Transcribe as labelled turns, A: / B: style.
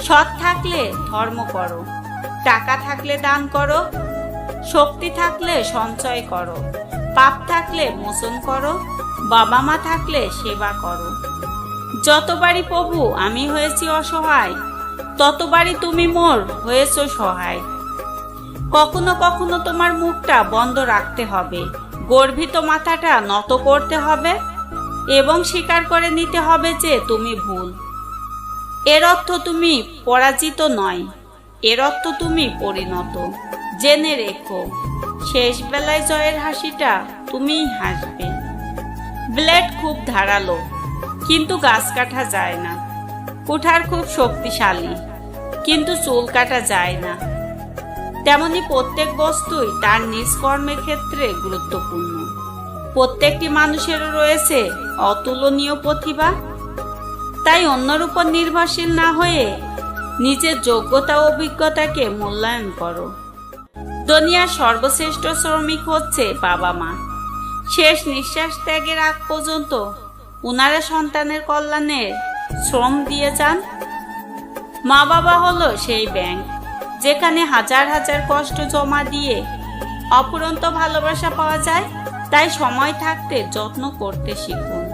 A: সৎ থাকলে ধর্ম করো, টাকা থাকলে দান করো, শক্তি থাকলে সঞ্চয় করো, পাপ থাকলে মোচন করো, বাবা মা থাকলে সেবা করো। যতবারই প্রভু আমি হয়েছি অসহায়, ততবারই তুমি মোর হয়েছ সহায়। কখনো কখনো তোমার মুখটা বন্ধ রাখতে হবে, গর্বিত মাথাটা নত করতে হবে এবং স্বীকার করে নিতে হবে যে তুমি ভুল। এর অর্থ তুমি পরাজিত নয়, এর অর্থ তুমি পরিণত। জেনে রেখো, শেষ বেলায় জয়ের হাসিটা তুমিই হাসবে। ব্লেড খুব ধারালো, কিন্তু গাছ কাটা যায় না। কুঠার খুব শক্তিশালী, কিন্তু চুল কাটা যায় না। তেমনি প্রত্যেক বস্তুই তার নিজ কর্মের ক্ষেত্রে গুরুত্বপূর্ণ। প্রত্যেকটি মানুষেরও রয়েছে অতুলনীয় প্রতিভা। তাই অন্যের উপর নির্ভরশীল না হয়ে নিজের যোগ্যতা ও অভিজ্ঞতাকে মূল্যায়ন করো। দুনিয়ার সর্বশ্রেষ্ঠ শ্রমিক হচ্ছে বাবা মা। শেষ নিঃশ্বাস ত্যাগের আগ পর্যন্ত উনারা সন্তানের কল্যাণে শ্রম দিয়ে যান। মা বাবা হলো সেই ব্যাংক, যেখানে হাজার হাজার কষ্ট জমা দিয়ে অফুরন্ত ভালোবাসা পাওয়া যায়। তাই সময় থাকতে যত্ন করতে শিখুন।